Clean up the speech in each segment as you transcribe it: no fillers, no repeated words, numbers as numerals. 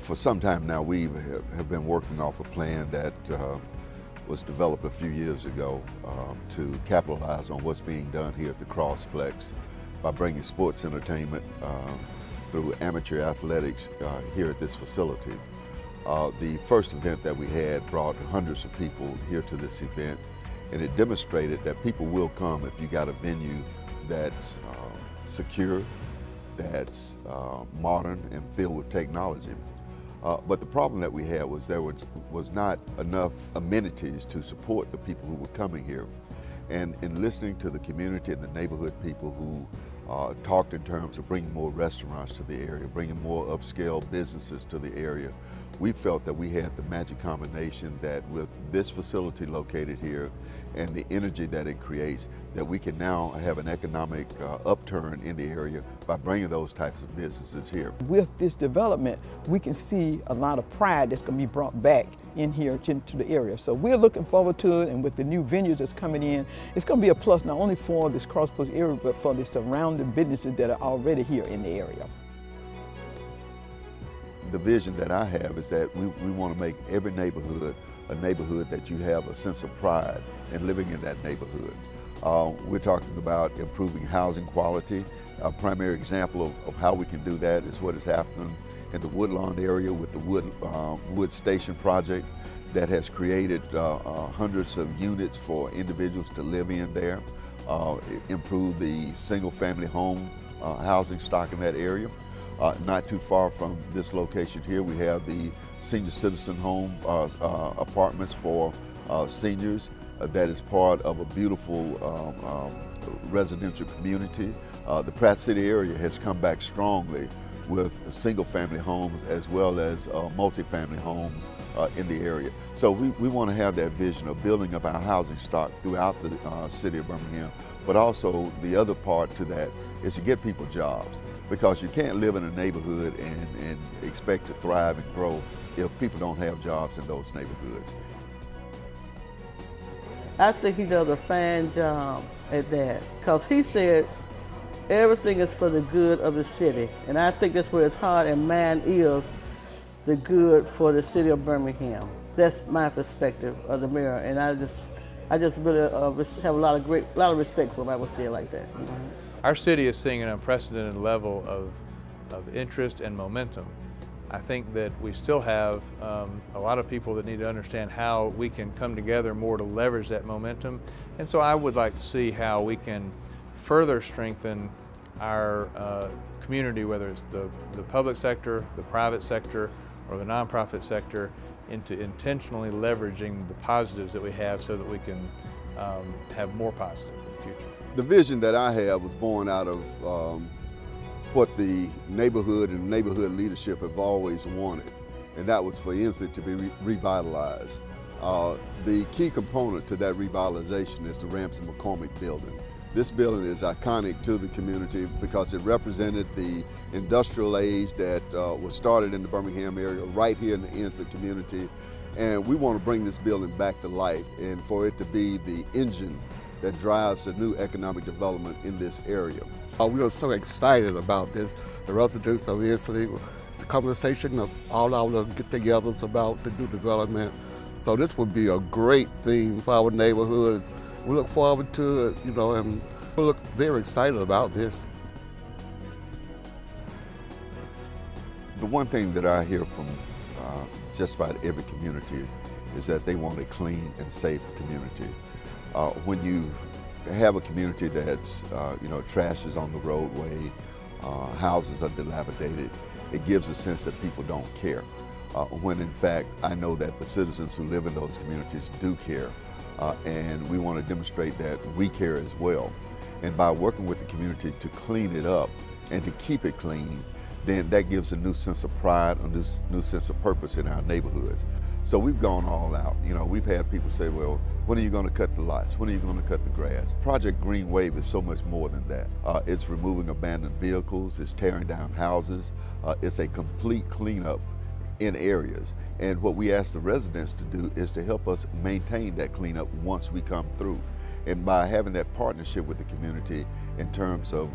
For some time now, we have been working off a plan that was developed a few years ago to capitalize on what's being done here at the Crossplex by bringing sports entertainment through amateur athletics here at this facility. The first event that we had brought hundreds of people here to this event, and it demonstrated that people will come if you got a venue that's secure, that's modern and filled with technology. But the problem that we had was there was not enough amenities to support the people who were coming here. And in listening to the community and the neighborhood people who talked in terms of bringing more restaurants to the area, bringing more upscale businesses to the area, we felt that we had the magic combination that with this facility located here and the energy that it creates, that we can now have an economic upturn in the area by bringing those types of businesses here. With this development, we can see a lot of pride that's going to be brought back in here to the area. So we're looking forward to it, and with the new venues that's coming in, it's going to be a plus not only for this Crossplex area, but for the surrounding businesses that are already here in the area. The vision that I have is that we want to make every neighborhood a neighborhood that you have a sense of pride in living in that neighborhood. We're talking about improving housing quality. A primary example of how we can do that is what is happening in the Woodlawn area with the Wood Station project that has created hundreds of units for individuals to live in there, improve the single-family home housing stock in that area. Not too far from this location here, we have the senior citizen home apartments for seniors that is part of a beautiful residential community. The Pratt City area has come back strongly with single-family homes as well as multi-family homes in the area. So we want to have that vision of building up our housing stock throughout the city of Birmingham, but also the other part to that is to get people jobs, because you can't live in a neighborhood and expect to thrive and grow if people don't have jobs in those neighborhoods. I think he does a fine job at that, because he said everything is for the good of the city, and I think that's where his heart and mind is, the good for the city of Birmingham. That's my perspective of the mayor, and I just really have a lot of respect for him. I would say it like that. Our city is seeing an unprecedented level of interest and momentum. I think that we still have a lot of people that need to understand how we can come together more to leverage that momentum. And so I would like to see how we can further strengthen our community, whether it's the public sector, the private sector, or the nonprofit sector, into intentionally leveraging the positives that we have so that we can have more positive in the future. The vision that I have was born out of what the neighborhood and neighborhood leadership have always wanted, and that was for INSID to be revitalized. The key component to that revitalization is the Ramsey McCormick building. This building is iconic to the community because it represented the industrial age that was started in the Birmingham area right here in the INSID community, and we want to bring this building back to life and for it to be the engine that drives the new economic development in this area. We are so excited about this. The residents of INSID, it's a conversation of all our get-togethers about the new development. So this would be a great thing for our neighborhood. We look forward to it, and we look very excited about this. The one thing that I hear from just about every community is that they want a clean and safe community. When you have a community that's, trash is on the roadway, houses are dilapidated, it gives a sense that people don't care. When in fact, I know that the citizens who live in those communities do care, and we want to demonstrate that we care as well. And by working with the community to clean it up and to keep it clean, then that gives a new sense of pride, a new sense of purpose in our neighborhoods. So we've gone all out. We've had people say, well, when are you going to cut the lights? When are you going to cut the grass? Project Green Wave is so much more than that. It's removing abandoned vehicles, it's tearing down houses, it's a complete cleanup in areas. And what we ask the residents to do is to help us maintain that cleanup once we come through. And by having that partnership with the community in terms of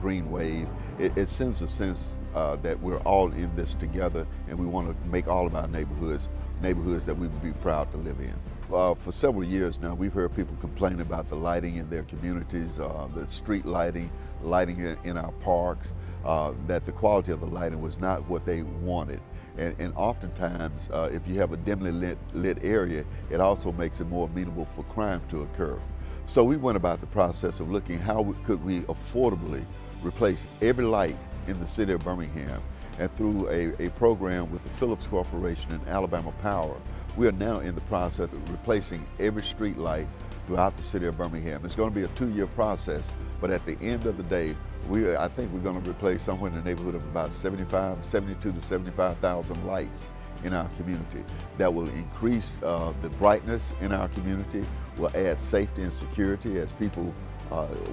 Green Wave, it sends a sense that we're all in this together, and we want to make all of our neighborhoods that we would be proud to live in. For several years now, we've heard people complain about the lighting in their communities, the street lighting in our parks, that the quality of the lighting was not what they wanted. And oftentimes, if you have a dimly lit area, it also makes it more amenable for crime to occur. So we went about the process of looking how could we affordably replace every light in the city of Birmingham. And through a program with the Phillips Corporation and Alabama Power, we are now in the process of replacing every street light throughout the city of Birmingham. It's going to be a 2-year process, but at the end of the day, I think we're going to replace somewhere in the neighborhood of about 72 to 75,000 lights in our community. That will increase the brightness in our community, will add safety and security as people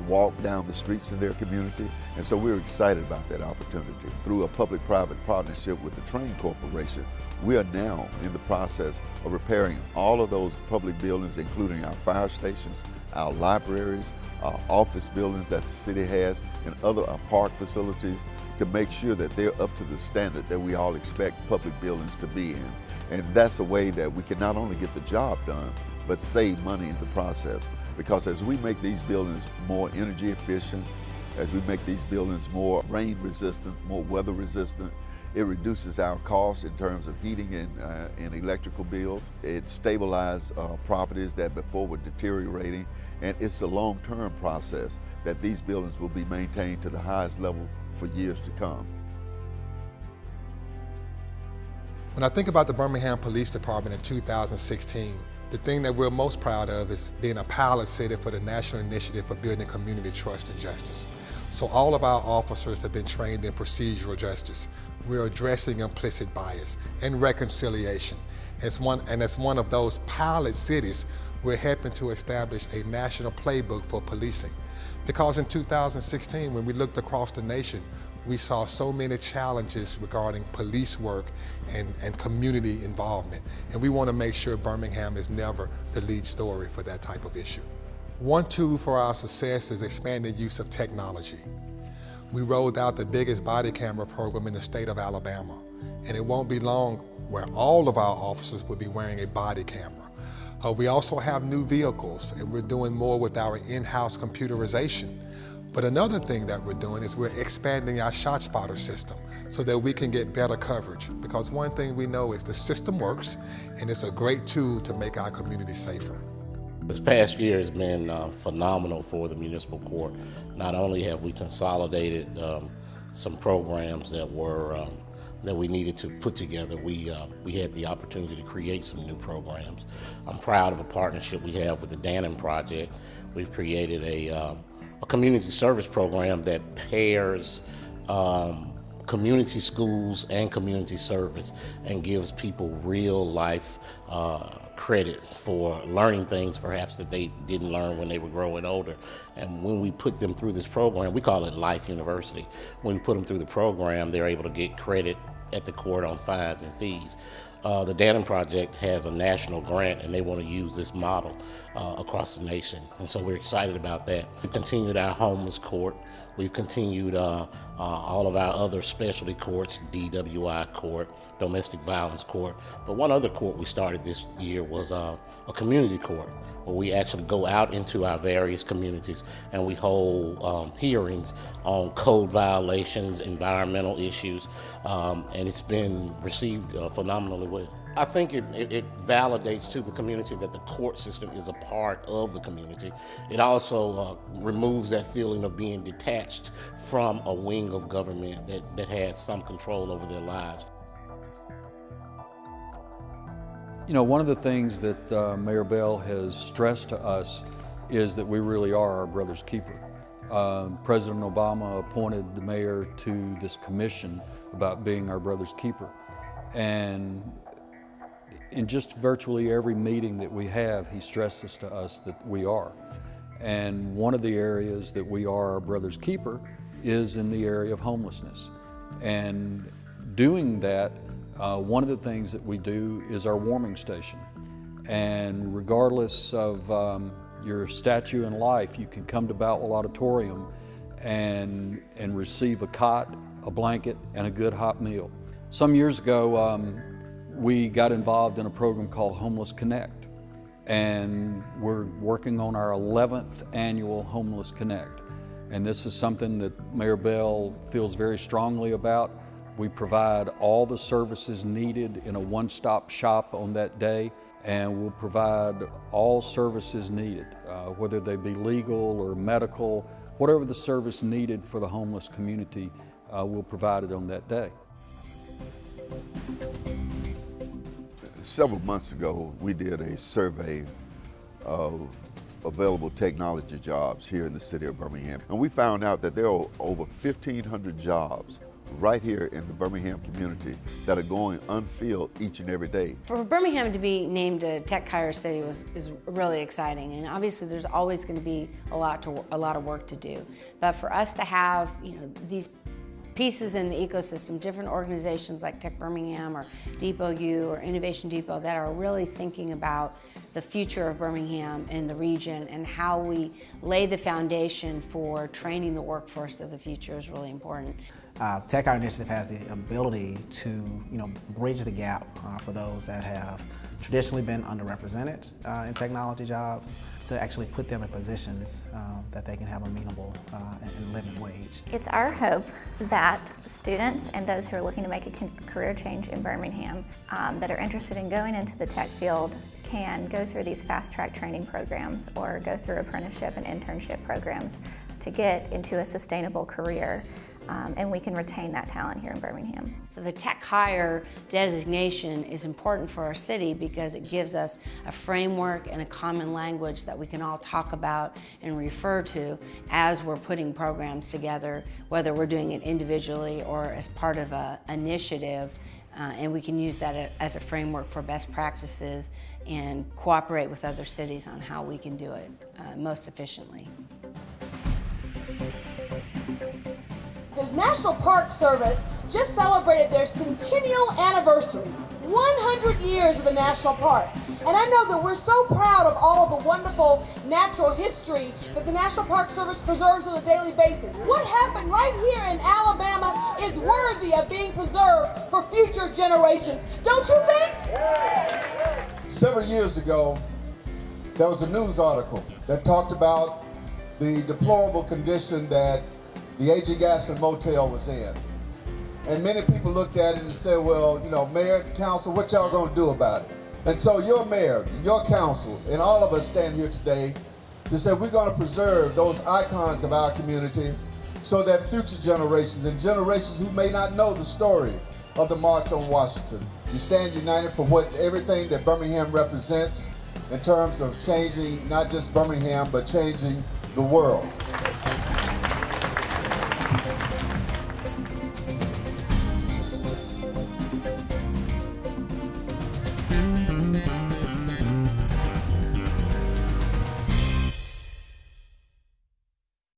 walk down the streets in their community. And so we're excited about that opportunity. Through a public-private partnership with the Train Corporation, we are now in the process of repairing all of those public buildings, including our fire stations, our libraries, our office buildings that the city has, and other park facilities, to make sure that they're up to the standard that we all expect public buildings to be in. And that's a way that we can not only get the job done, but save money in the process. Because as we make these buildings more energy efficient, as we make these buildings more rain resistant, more weather resistant, it reduces our costs in terms of heating and electrical bills. It stabilizes properties that before were deteriorating, and it's a long-term process that these buildings will be maintained to the highest level for years to come. When I think about the Birmingham Police Department in 2016, the thing that we're most proud of is being a pilot city for the National Initiative for Building Community Trust and Justice. So all of our officers have been trained in procedural justice. We're addressing implicit bias and reconciliation. As one of those pilot cities, we're helping to establish a national playbook for policing. Because in 2016, when we looked across the nation, we saw so many challenges regarding police work and community involvement. And we want to make sure Birmingham is never the lead story for that type of issue. One tool for our success is expanded use of technology. We rolled out the biggest body camera program in the state of Alabama, and it won't be long where all of our officers will be wearing a body camera. We also have new vehicles, and we're doing more with our in-house computerization. But another thing that we're doing is we're expanding our ShotSpotter system so that we can get better coverage. Because one thing we know is the system works, and it's a great tool to make our community safer. This past year has been phenomenal for the municipal court. Not only have we consolidated some programs that we needed to put together, we had the opportunity to create some new programs. I'm proud of a partnership we have with the Dannon Project. We've created a community service program that pairs community schools and community service and gives people real life credit for learning things perhaps that they didn't learn when they were growing older. And when we put them through this program, we call it Life University. When we put them through the program, they're able to get credit at the court on fines and fees. The Dannon Project has a national grant, and they want to use this model across the nation. And so we're excited about that. We've continued our homeless court. We've continued all of our other specialty courts, DWI court, domestic violence court. But one other court we started this year was a community court, where we actually go out into our various communities and we hold hearings on code violations, environmental issues, and it's been received phenomenally well. I think it validates to the community that the court system is a part of the community. It also removes that feeling of being detached from a wing of government that has some control over their lives. You know, one of the things that Mayor Bell has stressed to us is that we really are our brother's keeper. President Obama appointed the mayor to this commission about being our brother's keeper. And in just virtually every meeting that we have, he stresses to us that we are. And one of the areas that we are our brother's keeper is in the area of homelessness. And doing that, one of the things that we do is our warming station. And regardless of your statue in life, you can come to Boutwell Auditorium and receive a cot, a blanket, and a good hot meal. Some years ago, we got involved in a program called Homeless Connect, and we're working on our 11th annual Homeless Connect. And this is something that Mayor Bell feels very strongly about. We provide all the services needed in a one-stop shop on that day, and we'll provide all services needed, whether they be legal or medical, whatever the service needed for the homeless community, we'll provide it on that day. Several months ago, we did a survey of available technology jobs here in the city of Birmingham. And we found out that there are over 1,500 jobs right here in the Birmingham community that are going unfilled each and every day. For Birmingham to be named a tech hire city is really exciting, and obviously there's always going to be a lot of work to do. But for us to have these pieces in the ecosystem, different organizations like Tech Birmingham or Depot U or Innovation Depot that are really thinking about the future of Birmingham and the region and how we lay the foundation for training the workforce of the future is really important. Tech Hire Initiative has the ability to bridge the gap for those that have traditionally been underrepresented in technology jobs, to actually put them in positions that they can have a meaningful and living wage. It's our hope that students and those who are looking to make a career change in Birmingham that are interested in going into the tech field can go through these fast-track training programs or go through apprenticeship and internship programs to get into a sustainable career. And we can retain that talent here in Birmingham. So the tech hire designation is important for our city because it gives us a framework and a common language that we can all talk about and refer to as we're putting programs together, whether we're doing it individually or as part of an initiative. And we can use that as a framework for best practices and cooperate with other cities on how we can do it most efficiently. The National Park Service just celebrated their centennial anniversary, 100 years of the National Park. And I know that we're so proud of all of the wonderful natural history that the National Park Service preserves on a daily basis. What happened right here in Alabama is worthy of being preserved for future generations. Don't you think? Several years ago, there was a news article that talked about the deplorable condition that the A.G. Gaston Motel was in. And many people looked at it and said, well, mayor, council, what y'all gonna do about it? And so your mayor, your council, and all of us stand here today to say we're gonna preserve those icons of our community so that future generations and generations who may not know the story of the March on Washington, you stand united for everything that Birmingham represents in terms of changing not just Birmingham, but changing the world.